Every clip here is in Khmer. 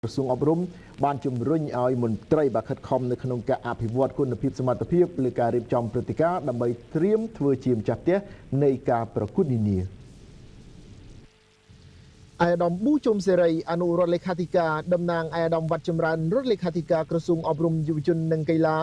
ក្រសួងអប់រំបានជំរុញឲ្យមន្ត្រីបាខិតខំនៅក្នុងការអភិវឌ្ឍគុណភាពសមត្ថភាពលើការរៀបចំព្រឹត្តិការណ៍ដើម្បីត្រៀមធ្វើជាម្ចាស់ផ្ទះនៃការប្រកួតនានាអាយដាមប៊ូជុំសេរីអនុរដ្ឋលេខាធិការតំណាងអាយដាមវត្តចម្រើនរដ្ឋលេខាធិការក្រសួងអប់រំយុវជននិងកីឡា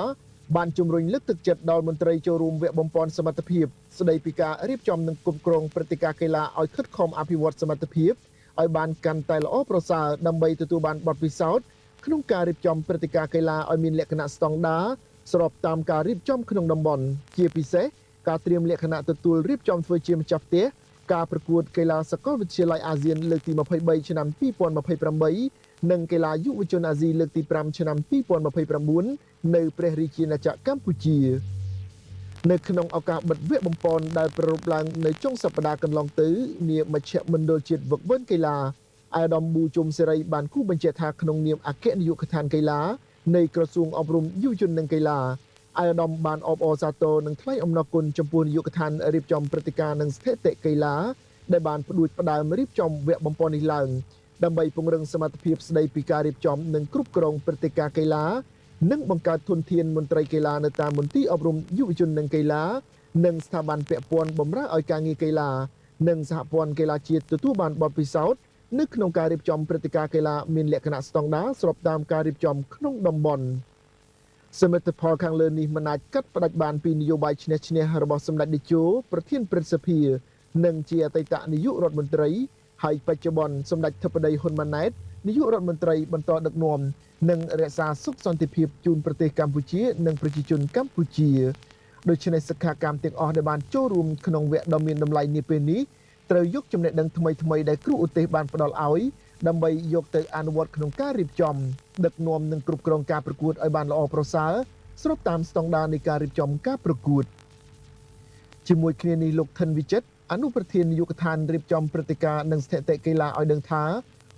បានជំរុញលើកទឹកចិត្តដល់មន្ត្រីចូលរួមវគ្គបំពេញសមត្ថភាពស្ដីពីការរៀបចំនិងគ្រប់គ្រងព្រឹត្តិការណ៍កីឡាឲ្យខិតខំអភិវឌ្ឍសមត្ថភាពឲ្យបានកាន់តែល្អប្រសើរដើម្បីទទួលបានបទពិសោធន៍ក្នុងការរៀបចំព្រឹត្តិការណ៍កីឡាឲ្យមានលក្ខណៈស្តង់ដារស្របតាមការរៀបចំក្នុងតំបន់ជាពិសេសការត្រៀមលក្ខណៈទទួលរៀបចំធ្វើជាម្ចាស់ផ្ទះការប្រកួតកីឡាសាកលវិទ្យាល័យអាស៊ានលើកទី23ឆ្នាំ2028និងកីឡាយុវជនអាស៊ីលើកទី5ឆ្នាំ2029នៅព្រះរាជាណាចក្រកម្ពុជានៅក្នុងឱកាសបិទវគ្គបំពេញដែលប្រារព្ធឡើងនៅចុងសប្តាហ៍កន្លងទៅនាមជ្ឈមណ្ឌលជាតិវឹកវើកីឡាអាយដាមប៊ូជុំសេរីបានគូបញ្ជាក់ថាក្នុងនាមអគ្គនាយកដ្ឋានកីឡានៃក្រសួងអប់រំយុវជននិងកីឡាអាយដាមបានអបអរសាទរនិងថ្លែងអំណរគុណចំពោះនាយកដ្ឋានរៀបចំព្រឹត្តិការណ៍និងស្ថិតិកីឡាដែលបានផ្ដួចផ្ដើមរៀបចំវគ្គបំពេញនេះឡើងដើម្បីពង្រឹងសមត្ថភាពស្ដីពីការរៀបចំនិងគ្រប់គ្រងព្រឹត្តិការណ៍កីឡានិងបង្កើតធនធានមន្ត្រីកីឡានៅតាមមន្ទីរអប់រំយុវជននិងកីឡានិងស្ថាប័នពាក់ព័ន្ធបម្រើឲ្យការងារកីឡានិងសហព័ន្ធកីឡាជាតិទទួលបានបទពិសោធន៍នៅក្នុងការរៀបចំព្រឹត្តិការណ៍កីឡាមានលក្ខណៈស្តង់ដារស្របតាមការរៀបចំក្នុងតំបន់សមិទ្ធផលខាងលើនេះមិនអាចកាត់ផ្តាច់បានពីនយោបាយឈ្នះឈ្នះរបស់សម្ដេចតេជោប្រធានព្រឹទ្ធសភានិងជាអតីតនាយករដ្ឋមន្ត្រីហើយបច្ចុប្បន្នសម្ដេចធិបតីហ៊ុនម៉ាណែតនាយករដ្ឋមន្ត្រីបន្តដឹកនាំនិងរក្សាសុខសន្តិភាពជូនប្រទេសកម្ពុជានិងប្រជាជនកម្ពុជាដូច្នេះសិក្ខាកាមទាំងអស់ដែលបានចូលរួមក្នុងវគ្គដ៏មានតម្លៃនេះពេលនេះត្រូវយកចំណេះដឹងថ្មីៗដែលគ្រូឧទ្ទេសបានផ្ដល់ឲ្យដើម្បីយកទៅអនុវត្តក្នុងការរៀបចំដឹកនាំនិងគ្រប់គ្រងការប្រកួតឲ្យបានល្អប្រសើរស្របតាមស្តង់ដារនៃការរៀបចំការប្រកួតជាមួយគ្នានេះលោកថិនវិចិត្រអនុប្រធាននាយកដ្ឋានរៀបចំព្រឹត្តិការណ៍និងស្ថិតិកីឡាឲ្យដឹងថា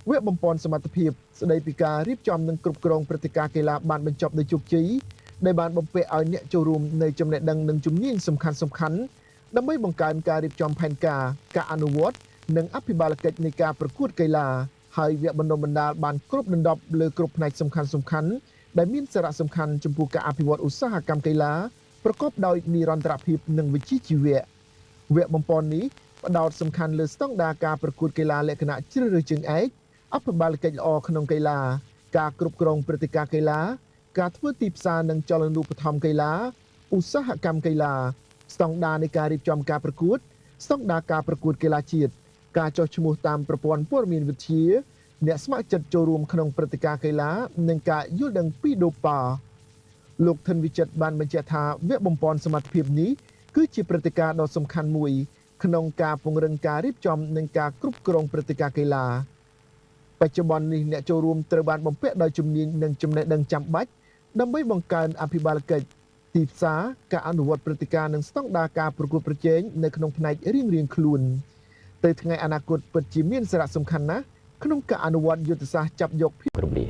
វគ្គបំពេញសមត្ថភាពស្ដីពីការរៀបចំនិងគ្រប់គ្រងព្រឹត្តិការណ៍កីឡាបានបញ្ចប់ដោយជោគជ័យដែលបានបំពាក់ឲ្យអ្នកចូលរួមនៅចំណេះដឹងនិងជំនាញសំខាន់ៗដើម្បីបង្កើនការរៀបចំផែនការអនុវត្តនិងអភិបាលកិច្ចនៃការប្រកួតកីឡាហើយវគ្គបណ្ដុះបណ្ដាលបានគ្រប់ដណ្ដប់លើគ្រប់ផ្នែកសំខាន់ៗដែលមានសារៈសំខាន់ចំពោះការអភិវឌ្ឍឧស្សាហកម្មកីឡាប្រកបដោយនិរន្តរភាពនិងវិជ្ជាជីវៈវគ្គបំពេញនេះផ្ដោតសំខាន់លើស្តង់ដារការប្រកួតកីឡាលក្ខណៈជ្រើសរើសជើងឯកអភិបាលកិច្ចល្អក្នុងកីឡាការគ្រប់គ្រងព្រឹត្តិការណ៍កីឡាការធ្វើទីផ្សារនិងចលនានុបត្ថម្ភកីឡាឧស្សាហកម្មកីឡាស្តង់ដារនៃការរៀបចំការប្រកួតស្តង់ដារការប្រកួតកីឡាជាតិការចុះឈ្មោះតាមប្រព័ន្ធព័ត៌មានវិទ្យាអ្នកស្ម័គ្រចិត្តចូលរួមក្នុងព្រឹត្តិការណ៍កីឡានិងការយល់ដឹងពីដូប៉ាលោកថិនវិចិត្របានបញ្ជាក់ថាវគ្គបំពេញសមត្ថភាពនេះគឺជាព្រឹត្តិការណ៍ដ៏សំខាន់មួយក្នុងការពង្រឹងការរៀបចំនិងការគ្រប់គ្រងព្រឹត្តិការណ៍កីឡាបច្ចុប្បន្ននេះអ្នកចូលរួមត្រូវបានបំពាក់ដោយជំនាញនិងចំណេះដឹងចាំបាច់ដើម្បីបង្កើនអភិបាលកិច្ចទីផ្សារការអនុវត្តព្រឹត្តិការណ៍និងស្តង់ដារការប្រកួតប្រជែងនៅក្នុងផ្នែករៀងៗខ្លួនទៅថ្ងៃអនាគតពិតជាមានសារៈសំខាន់ណាស់ក្នុងការអនុវត្តយុទ្ធសាស្ត្រចាប់យកភាពគ្រប់លា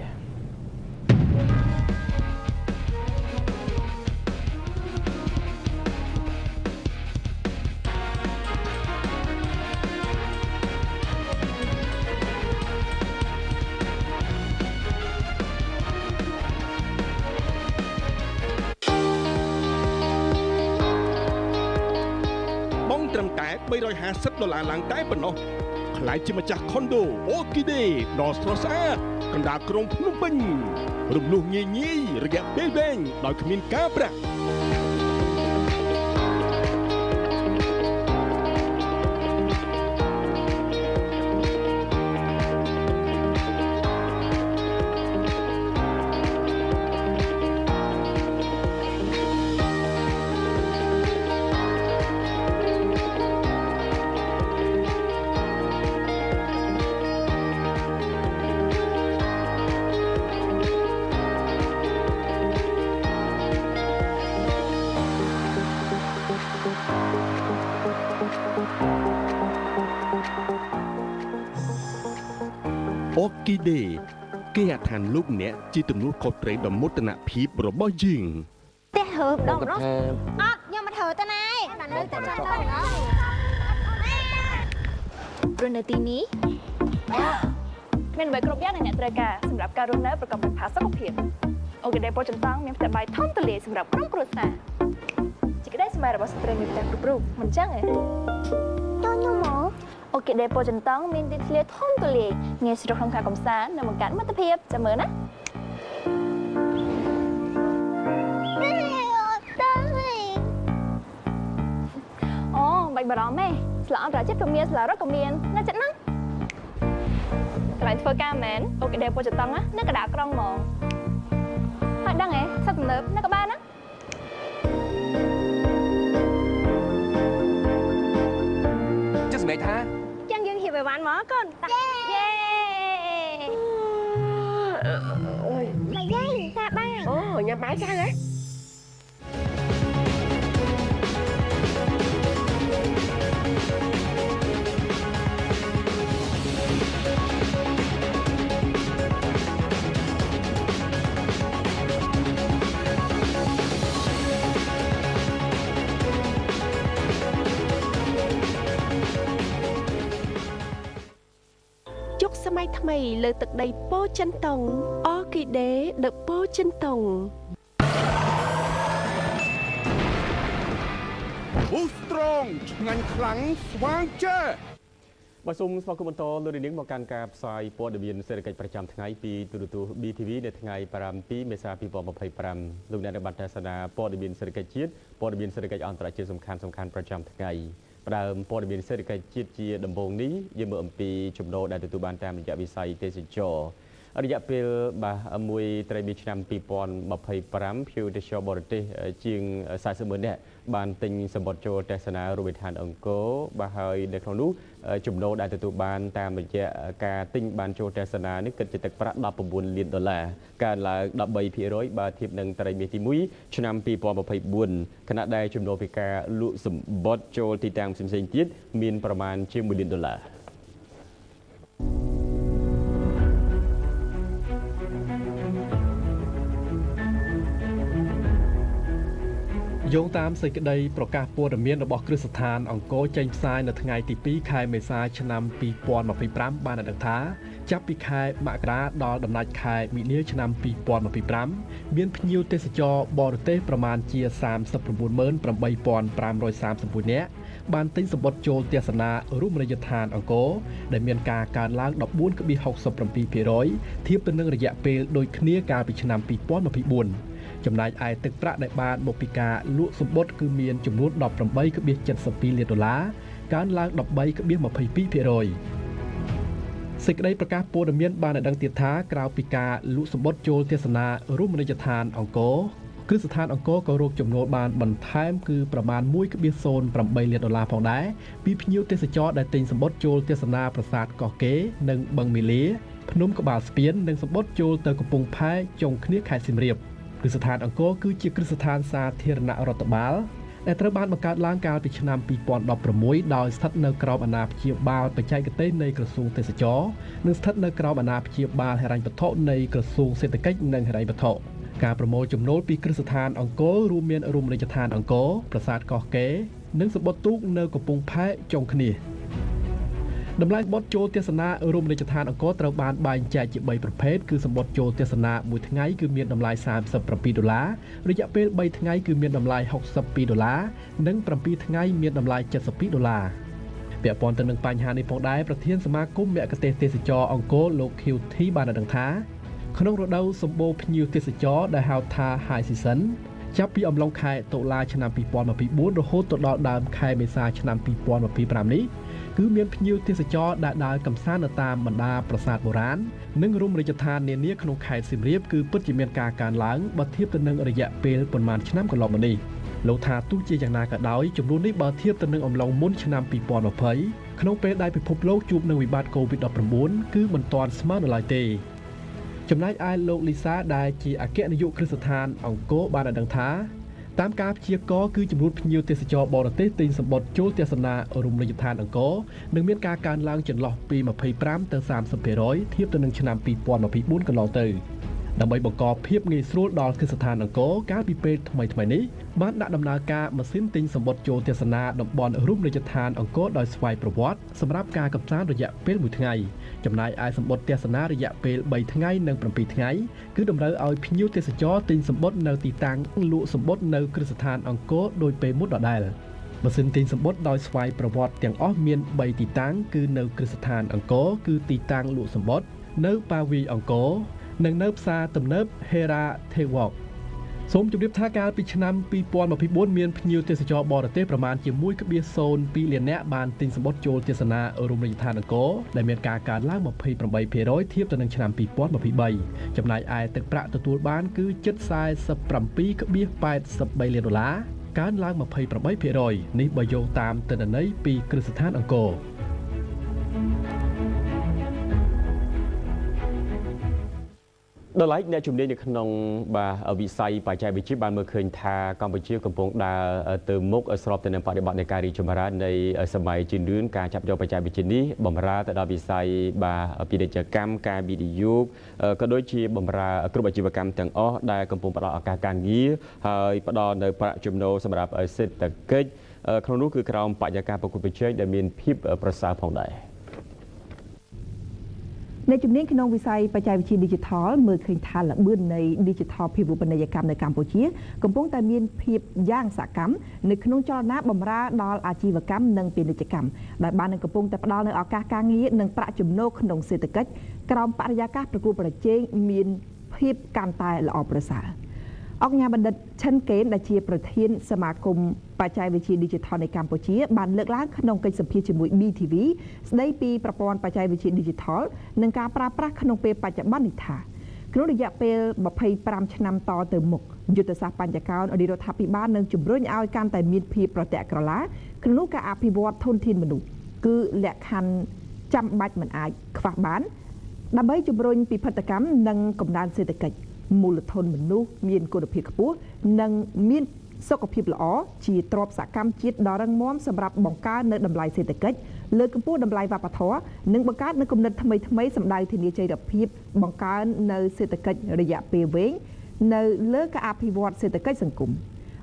ត្រឹមតែ$350ឡើងតែប៉ុណ្ណោះខ្លាយជាម្ចាស់ខុនដូអូគីដេដ៏ស្រស់ស្អាតកណ្ដាលក្រុងភ្នំពេញរំលោះងាយរយៈពេលវែងដោយគ្មានការប្រាក់អូគីដេគេអាឋានលោកអ្នកជាទំនួលខុសត្រូវដ៏មោទនភាពរបស់យើងទេហើបដងអត់ខ្ញុំមកធ្វើទៅណែបាននៅតែចាំដល់ព្រោះនៅទីនេះ មានអ្វីគ្រប់យ៉ាងដែលអ្នកត្រូវការសម្រាប់ការរស់នៅប្រកបដោយផាសុកភាពអូគីដេប៉ូចិនតង់មានផ្ទះបាយធំទូលាយសម្រាប់ក្រុមគ្រួសារជាក្តីស្មារតីរបស់ស្ត្រីមានផ្ទះគ្រប់រូបមិនចឹងទេតើខ្ញុំមកអូគីដេប៉ូចិនតង់មានទីធ្លាធំទូលាយងាយស្រួលក្នុងការកម្សាន្តនិងបង្កើតមិត្តភាពចាំមើលណាអូបាច់បារម្ភទេស្លាអន្តរជាតិក៏មានស្លារត់ក៏មាននៅចិត្តហ្នឹងកន្លែងធ្វើការមែនអូគីដេប៉ូចិនតង់នៅកណ្ដាលក្រុងហ្មងហើយដឹងហ៎សិតទំនើបនៅក៏បានណាចុះសម្រាប់ថាចឹងយើងហៀបឲ្យបានមកកូនតាយេអូយមកយាយតាបានអូញ៉ាំបាយចាស់ហ៎សម័យថ្មីលើទឹកដីប៉ូចិនតុងអគីដេដឺប៉ូចិនតុងអូស្ត្រងឆ្ងាញ់ខ្លាំងស្វាងចេះបាទសូមស្វាគមន៍បន្តលោកនាងមកកាន់ការផ្សាយព័ត៌មានសេដ្ឋកិច្ចប្រចាំថ្ងៃពីទូរទស្សន៍ BTV នៅថ្ងៃ7 មេសា 2025លោកអ្នកបានទស្សនាព័ត៌មានសេដ្ឋកិច្ចជាតិព័ត៌មានសេដ្ឋកិច្ចអន្តរជាតិសំខាន់ប្រចាំថ្ងៃផ្ដើមព័ត៌មានសេដ្ឋកិច្ចជាតិជាដំបូងនេះយើងមើលអំពីចំណូលដែលទទួលបានតាមរយៈវិស័យទេសចររយៈពេលមួយត្រីមាសឆ្នាំ2025ភ្ញៀវទេសចរបរទេសជាង40,000នាក់បានទិញសម្បត្តិចូលទស្សនារូបដ្ឋានអង្គរបាទហើយនៅក្នុងនោះចំណូលដែលទទួលបានតាមរយៈការទិញបានចូលទស្សនានេះគិតជាទឹកប្រាក់$19 លានកើនឡើង13%បើធៀបនឹងត្រីមាសទី1ឆ្នាំ2024ខណៈដែលចំណូលពីការលក់សម្បត្តិចូលទីតាំងផ្សេងៗទៀតមានប្រមាណជា$1 លានយោងតាមសេចក្តីប្រកាសព័ត៌មានរបស់គ្រឹះស្ថានអង្គរចេញផ្សាយនៅថ្ងៃទី2ខែមេសាឆ្នាំ2025បានដឹងថាចាប់ពីខែមករាដល់ដំណាច់ខែមីនាឆ្នាំ2025មានភ្ញៀវទេសចរបរទេសប្រមាណជា398,531នាក់បានទិញសម្បត្តិចូលទស្សនារមណីយដ្ឋានអង្គរដែលមានការកើនឡើង 14.67% ធៀបទៅនឹងរយៈពេលដូចគ្នាកាលពីឆ្នាំ2024ចំណែកឯទឹកប្រាក់ដែលបានមកពីការលក់សម្បត្តិគឺមានចំនួន $18.72 លានកើនឡើង 13.22%សេចក្តីប្រកាសព័ត៌មានបានឲ្យដឹងទៀតថាក្រៅពីការលក់សម្បត្តិចូលទស្សនារមណីយដ្ឋានអង្គរគ្រឹះស្ថានអង្គរក៏រកចំណូលបានបន្ថែមគឺប្រមាណ $1.08 លានផងដែរពីភ្ញៀវទេសចរដែលទិញសម្បត្តិចូលទស្សនាប្រាសាទកោះកេរនិងបឹងមាលាភ្នំក្បាលស្ពាននិងសម្បត្តិចូលទៅកំពង់ផែចុងគ្នាខេត្តសៀមរាបគ្រឹះស្ថានអង្គរគឺជាគ្រឹះស្ថានសាធារណរដ្ឋបាលដែលត្រូវបានបង្កើតឡើងកាលពីឆ្នាំ2016ដោយស្ថិតនៅក្រោមអាណាព្យាបាលបច្ចេកទេសនៃក្រសួងទេសចរនិងស្ថិតនៅក្រោមអាណាព្យាបាលហិរញ្ញវត្ថុនៃក្រសួងសេដ្ឋកិច្ចនិងហិរញ្ញវត្ថុការប្រមូលចំណូលពីគ្រឹះស្ថានអង្គររួមមានរមណីយដ្ឋានអង្គរប្រាសាទកោះកេរនិងសម្បត្តិទូកនៅកំពង់ផែចុងគ្នាតម្លៃសម្បត្តិចូលទស្សនារមណីយដ្ឋានអង្គរត្រូវបានបែងចែកជា3ប្រភេទគឺសម្បត្តិចូលទស្សនាមួយថ្ងៃគឺមានតម្លៃ$37រយៈពេល3ថ្ងៃគឺមានតម្លៃ$62និង7ថ្ងៃមានតម្លៃ$72ពាក់ព័ន្ធទៅនឹងបញ្ហានេះផងដែរប្រធានសមាគមមគ្គុទ្ទេសក៍ទេសចរអង្គរលោក QT បានដឹងថាក្នុងរដូវសម្បូរភ្ញៀវទេសចរដែលហៅថា High Season ចាប់ពីអំឡុងខែតុលាឆ្នាំ2024រហូតទៅដល់ដើមខែមេសាឆ្នាំ2025នេះគឺមានភ្ញៀវទេសចរដែលដើរកម្សាន្តនៅតាមបណ្ដាប្រាសាទបុរាណនិងរមណីយដ្ឋាននានាក្នុងខេត្តសៀមរាបគឺពិតជាមានការកើនឡើងបើធៀបទៅនឹងរយៈពេលប៉ុន្មានឆ្នាំកន្លងមកនេះលោកថាទោះជាយ៉ាងណាក៏ដោយចំនួននេះបើធៀបទៅនឹងអំឡុងមុនឆ្នាំ2020ក្នុងពេលដែលពិភពលោកជួបនឹងវិបត្តិ COVID-19 គឺមិនទាន់ស្មើនៅឡើយទេចំណែកឯលោកលីសាដែលជាអគ្គនាយកគ្រឹះស្ថានអង្គរបានដឹងថាតាមការព្យាករណ៍គឺចំនួនភ្ញៀវទេសចរបរទេសទិញសម្បត្តិចូលទស្សនារមណីយដ្ឋានអង្គរនឹងមានការកើនឡើងចន្លោះពី25ទៅ30% ធៀបទៅនឹងឆ្នាំ2024កន្លងទៅដើម្បីបង្កភាពងាយស្រួលដល់គ្រឹះស្ថានអង្គរកាលពីពេលថ្មីនេះបានដាក់ដំណើរការម៉ាស៊ីនទិញសម្បត្តិចូលទស្សនាតំបន់រមណីយដ្ឋានអង្គរដោយស្វ័យប្រវត្តិសម្រាប់ការកម្សាន្តរយៈពេល1ថ្ងៃ ចំណាយឯសម្បត្តិទេសនារយៈពេល3ថ្ងៃនិង7ថ្ងៃគឺតម្រូវឲ្យភ្ញៀវទេសចរទិញសម្បត្តិនៅទីតាំងលក់សម្បត្តិនៅគ្រឹះស្ថានអង្គរដោយពេលមុនដដែលម៉ាស៊ីនទិញសម្បត្តិដោយស្វ័យប្រវត្តិទាំងអស់មាន3ទីតាំងគឺនៅគ្រឹះស្ថានអង្គរគឺទីតាំងលក់សម្បត្តិនៅប៉ាវីអង្គរនិងនៅផ្សារទំនើប Hera Thewok សូមជម្រាបថាកាលពីឆ្នាំ2024មានភ្ញៀវទេសចរបរទេសប្រមាណជា 1.02 លាននាក់បានទិញសម្បត្តិចូលទស្សនារមណីយដ្ឋានអង្គរដែលមានការកើនឡើង 28% ធៀបទៅនឹងឆ្នាំ2023ចំណែកឯទឹកប្រាក់ទទួលបានគឺជិត 47.83 លានដុល្លារកើនឡើង 28% នេះបើយោងតាមទិន្នន័យពីគ្រឹះស្ថានអង្គរដល់ឡែកអ្នកជំនាញនៅក្នុងវិស័យបច្ចេកវិទ្យាបានមើលឃើញថាកម្ពុជាកំពុងដើរទៅមុខស្របទៅនឹងបរិបទនៃការរីកចម្រើននៃសម័យជឿនលឿនការចាប់យកបច្ចេកវិទ្យានេះបម្រើទៅដល់វិស័យពាណិជ្ជកម្មការវិនិយោគក៏ដូចជាបម្រើគ្រប់អាជីវកម្មទាំងអស់ដែលកំពុងផ្ដល់ឱកាសការងារហើយផ្ដល់នៅប្រាក់ចំណូលសម្រាប់សេដ្ឋកិច្ចក្នុងនោះគឺក្រោមបរិយាកាសប្រកួតប្រជែងដែលមានភាពប្រសើរផងដែរអ្នកជំនាញក្នុងវិស័យបច្ចេកវិទ្យា Digital មើលឃើញថាល្បឿននៃ Digital ភាវូបនីយកម្មនៅកម្ពុជាកំពុងតែមានភាពយ៉ាងសកម្មនៅក្នុងចលនាបម្រើដល់អាជីវកម្មនិងពាណិជ្ជកម្មដែលបាននឹងកំពុងតែផ្ដល់នូវឱកាសការងារនិងប្រាក់ចំណូលក្នុងសេដ្ឋកិច្ចក្រោមបរិយាកាសប្រកួតប្រជែងមានភាពកាន់តែល្អប្រសើរអង្គការបណ្ឌិតឈិនកេនដែលជាប្រធានសមាគមបច្ចេកវិទ្យា Digital នៅកម្ពុជាបានលើកឡើងក្នុងកិច្ចសម្ភាសន៍ជាមួយ BTV ស្ដីពីប្រព័ន្ធបច្ចេកវិទ្យា Digital និងការប្រើប្រាស់ក្នុងពេលបច្ចុប្បន្ននេះថាក្នុងរយៈពេល25ឆ្នាំតទៅមុខយុទ្ធសាស្ត្របញ្ចកោណរាជរដ្ឋាភិបាលនឹងជំរុញឲ្យកាន់តែមានភាពប្រតិក្រឡាក្នុងនោះការអភិវឌ្ឍធនធានមនុស្សគឺលក្ខខណ្ឌចាំបាច់មិនអាចខ្វះបានដើម្បីជំរុញពិពិធកម្មនិងកំណើនសេដ្ឋកិច្ចមូលធនមនុស្សមានគុណភាពខ្ពស់និងមានសុខភាពល្អជាទ្រព្យសកម្មជាតិដ៏រឹងមាំសម្រាប់បង្កើននៅតម្លៃសេដ្ឋកិច្ចលើកកម្ពស់តម្លៃវប្បធម៌និងបង្កើតនូវគំនិតថ្មីៗសម្ដៅធានាចីរភាពបង្កើននៅសេដ្ឋកិច្ចរយៈពេលវែងនៅលើការអភិវឌ្ឍសេដ្ឋកិច្ចសង្គម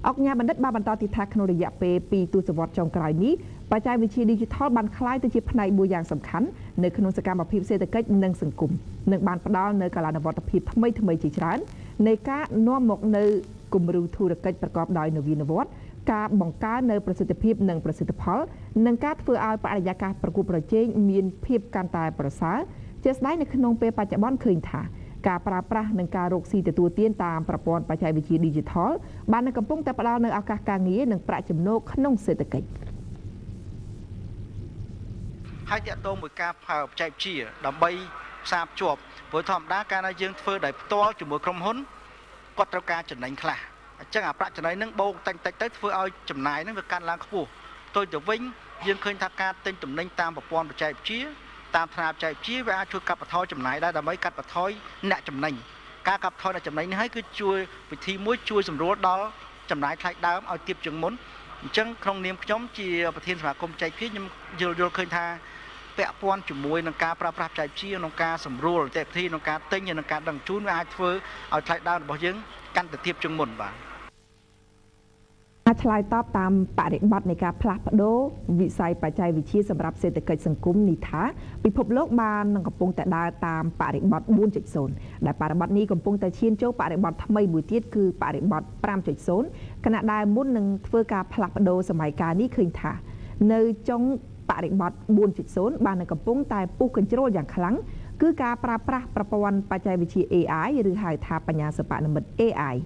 អង្គការបណ្ឌិតបានបន្តទីថាក្នុងរយៈពេល2ទសវត្សរ៍ចុងក្រោយនេះបច្ចេកវិទ្យា Digital បានក្លាយទៅជាផ្នែកមួយយ៉ាងសំខាន់នៅក្នុងសកម្មភាពសេដ្ឋកិច្ចនិងសង្គមនិងបានផ្ដល់នូវកាលានុវត្តភាពថ្មីៗជាច្រើននៃការនាំមកនៅគំរូធុរកិច្ចប្រកបដោយនវានុវត្តន៍ការបង្កើននៅប្រសិទ្ធភាពនិងប្រសិទ្ធផលនិងការធ្វើឲ្យបរិយាកាសប្រកួតប្រជែងមានភាពកាន់តែប្រសើរជាស្ដែងនៅក្នុងពេលបច្ចុប្បន្នឃើញថាការប្រើប្រាស់និងការរកស៊ីទទួលទានតាមប្រព័ន្ធបច្ចេកវិទ្យា Digital បាននឹងកំពុងតែផ្ដល់នូវឱកាសការងារនិងប្រាក់ចំណូលក្នុងសេដ្ឋកិច្ចហើយតាក់ទងមួយការបច្ចេកវិទ្យាដើម្បីផ្សារភ្ជាប់ព្រោះធម្មតាកាលណាយើងធ្វើដោយផ្ទាល់ជាមួយក្រុមហ៊ុនគាត់ត្រូវការចំណេញខ្លះអញ្ចឹងអាប្រាក់ចំណេញហ្នឹងបូកតិចទៅធ្វើឲ្យចំណាយហ្នឹងវាកើនឡើងខ្ពស់ផ្ទុយទៅវិញយើងឃើញថាការទិញទំនិញតាមប្រព័ន្ធបច្ចេកវិទ្យាតាមថ្នាលបច្ចេកវិទ្យាវាអាចជួយកាត់បន្ថយចំណាយដែរដើម្បីកាត់បន្ថយអ្នកចំណេញការកាត់បន្ថយអ្នកចំណេញនេះហើយគឺជួយវិធីមួយជួយសម្រួលដល់ចំណាយថ្លៃដើមឲ្យទាបជាងមុនអញ្ចឹងក្នុងនាមខ្ញុំជាប្រធានសមាគមបច្ចេកវិទ្យាខ្ញុំយល់ឃើញថាពាក់ព័ន្ធជាមួយនឹងការប្រើប្រាស់បច្ចេកវិទ្យាក្នុងការសម្រួលនីតិវិធីក្នុងការទិញនិងការដឹកជញ្ជូនវាអាចធ្វើឲ្យថ្លៃដើមរបស់យើងកាន់តែទាបជាងមុនបាទឆ្លើយតបតាមបរិបទនៃការផ្លាស់ប្ដូរវិស័យបច្ចេកវិទ្យាសម្រាប់សេដ្ឋកិច្ចសង្គមនេះថាពិភពលោកបាននឹងកំពុងតែដើរតាមបរិបទ 4.0 ដែលបរិបទនេះកំពុងតែឈានចូលបរិបទថ្មីមួយទៀតគឺបរិបទ 5.0 ខណៈដែលមុននឹងធ្វើការផ្លាស់ប្ដូរសម័យកាលនេះឃើញថានៅចុងបរិបទ 4.0 បាននឹងកំពុងតែពុះកញ្ជ្រោលយ៉ាងខ្លាំងគឺការប្រើប្រាស់ប្រព័ន្ធបច្ចេកវិទ្យា AI ឬហៅថាបញ្ញាសិប្បនិម្មិត AI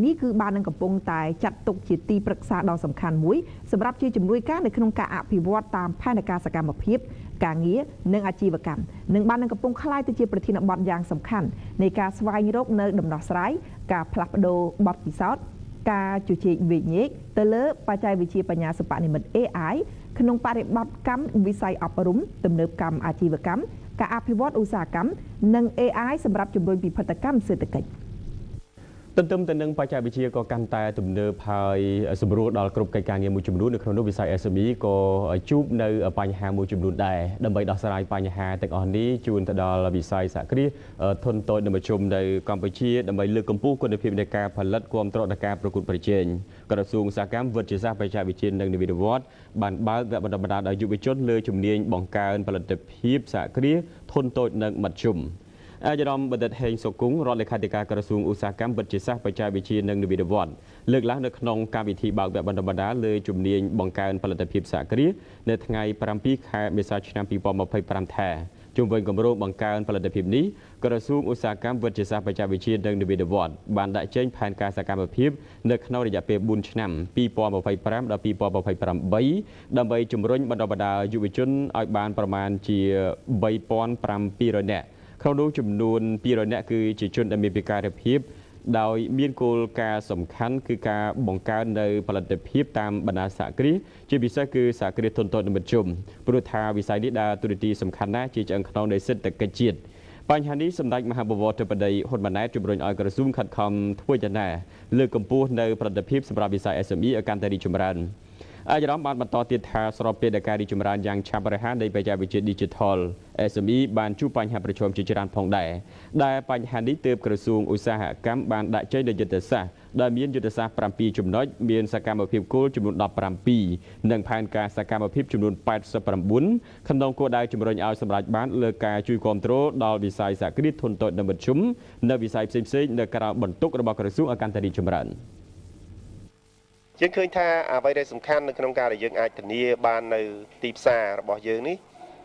នេះគឺបាននឹងកំពុងតែចាត់ទុកជាទីប្រឹក្សាដ៏សំខាន់មួយសម្រាប់ជាជំនួយការនៅក្នុងការអភិវឌ្ឍតាមផែនការសកម្មភាពការងារនិងអាជីវកម្មនិងបាននឹងកំពុងក្លាយទៅជាប្រធានបទយ៉ាងសំខាន់នៃការស្វែងរកនៅដំណោះស្រាយការផ្លាស់ប្ដូរបទពិសោធន៍ការជជែកវែកញែកទៅលើបច្ចេកវិទ្យាបញ្ញាសិប្បនិម្មិត AI ក្នុងបរិបទកម្មវិស័យអប់រំទំនើបកម្មអាជីវកម្មការអភិវឌ្ឍឧស្សាហកម្មនិង AI សម្រាប់ជំរុញពិពិធកម្មសេដ្ឋកិច្ច ទន្ទឹមទៅនឹងបច្ចេកវិទ្យាក៏កាន់តែទំនើបហើយសម្រួលដល់គ្រប់កិច្ចការងារមួយចំនួននៅក្នុងនោះវិស័យ SME ក៏ជួបនៅបញ្ហាមួយចំនួនដែរដើម្បីដោះស្រាយបញ្ហាទាំងអស់នេះជូនទៅដល់វិស័យសហគ្រាសធុនតូចនិងមធ្យមនៅកម្ពុជាដើម្បីលើកកម្ពស់គុណភាពនៃការផលិតគាំទ្រដល់ការប្រកួតប្រជែងក្រសួងឧស្សាហកម្មវិទ្យាសាស្ត្របច្ចេកវិទ្យានិងនវានុវត្តន៍បានបើកវគ្គបណ្ដុះបណ្ដាលដល់យុវជនលើជំនាញបង្កើនផលិតភាពសហគ្រាសធុនតូចនិងមធ្យមអាយដាមបណ្ឌិតហេងសុគង្គរដ្ឋលេខាធិការក្រសួងឧស្សាហកម្មវិទ្យាសាស្ត្របច្ចេកវិទ្យានិងនវានុវត្តន៍លើកឡើងនៅក្នុងកម្មវិធីបើកវគ្គបណ្ដុះបណ្ដាលលើជំនាញបង្កើនផលិតភាពសហគ្រាសនៅថ្ងៃ7 ខែមេសាឆ្នាំ2025ថាជុំវិញគម្រោងបង្កើនផលិតភាពនេះក្រសួងឧស្សាហកម្មវិទ្យាសាស្ត្របច្ចេកវិទ្យានិងនវានុវត្តន៍បានដាក់ចេញផែនការសកម្មភាពនៅក្នុងរយៈពេល4ឆ្នាំ2025ដល់2028ដើម្បីជំរុញបណ្ដុះបណ្ដាលយុវជនឲ្យបានប្រមាណជា3500នាក់ក្នុងនោះចំនួន200នាក់គឺជាជនដែលមានពិការភាពដោយមានគោលការណ៍សំខាន់គឺការបង្កើននៅផលិតភាពតាមបណ្ដាសហគ្រាសជាពិសេសគឺសហគ្រាសធុនតូចនិងមធ្យមព្រោះថាវិស័យនេះដើរតួនាទីសំខាន់ណាស់ជាឆ្អឹងខ្នងនៃសេដ្ឋកិច្ចជាតិបញ្ហានេះសម្ដេចមហាបវរធិបតីហ៊ុនម៉ាណែតជំរុញឲ្យក្រសួងខិតខំធ្វើយ៉ាងណាលើកកម្ពស់នៅផលិតភាពសម្រាប់វិស័យ SME ឲ្យកាន់តែរីកចម្រើនអាយដាមបានបន្តទៀតថាស្របពេលដែលការរីកចម្រើនយ៉ាងឆាប់រហ័សនៃបច្ចេកវិទ្យា Digital SME បានជួបបញ្ហាប្រឈមជាច្រើនផងដែរដែលបញ្ហានេះទើបក្រសួងឧស្សាហកម្មបានដាក់ចេញនូវយុទ្ធសាស្ត្រដែលមានយុទ្ធសាស្ត្រ7ចំណុចមានសកម្មភាពគោលចំនួន17និងផែនការសកម្មភាពចំនួន89ក្នុងគោលដៅជំរុញឲ្យសម្រេចបានលើការជួយគាំទ្រដល់វិស័យសហគ្រាសធុនតូចនិងមធ្យមនៅវិស័យផ្សេងៗនៅក្រៅបន្ទុករបស់ក្រសួងឲ្យកាន់តែរីកចម្រើនយើងឃើញថាអ្វីដែលសំខាន់នៅក្នុងការដែលយើងអាចធានាបាននៅទីផ្សាររបស់យើងនេះ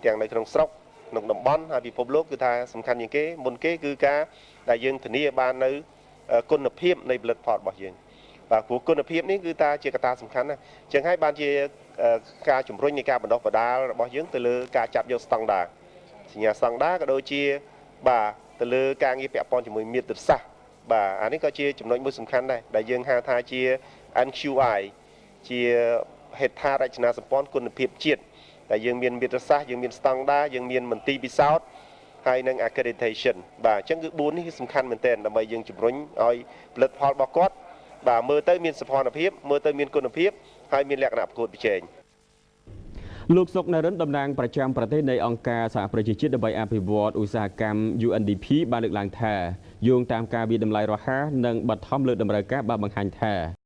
ទាំងនៅក្នុងស្រុកក្នុងតំបន់ហើយពិភពលោកគឺថាសំខាន់ជាងគេមុនគេគឺការដែលយើងធានាបាននៅគុណភាពនៃផលិតផលរបស់យើងបាទព្រោះគុណភាពនេះគឺថាជាកត្តាសំខាន់ណាស់អញ្ចឹងហើយបានជាការជំរុញនៃការបណ្ដុះបណ្ដាលរបស់យើងទៅលើការចាប់យកស្តង់ដារសញ្ញាស្តង់ដារក៏ដូចជាបាទទៅលើការងារពាក់ព័ន្ធជាមួយមាតុសាស្ត្របាទអានេះក៏ជាចំណុចមួយសំខាន់ដែរដែលយើងហៅថាជា NQI ជាហេដ្ឋារចនាសម្ព័ន្ធគុណភាពជាតិតែយើងមានមាតុសាស្ត្រយើងមានស្តង់ដារយើងមានមន្ទីរពិសោធន៍ហើយនិង accreditation បាទអញ្ចឹងគឺ4នេះគឺសំខាន់មែនទែនដើម្បីយើងជំរុញឲ្យផលិតផលរបស់គាត់បាទមើលទៅមានសោភ័ណភាពមើលទៅមានគុណភាពហើយមានលក្ខណៈប្រកួតប្រជែងលោកសុកនរិនតំណាងប្រចាំប្រទេសនៃអង្គការសហប្រជាជាតិដើម្បីអភិវឌ្ឍឧស្សាហកម្ម UNDP បានលើកឡើងថាយោងតាមការវិតម្លៃរហ័សនិងបឋមលើកតម្រូវការបានបង្ហាញថា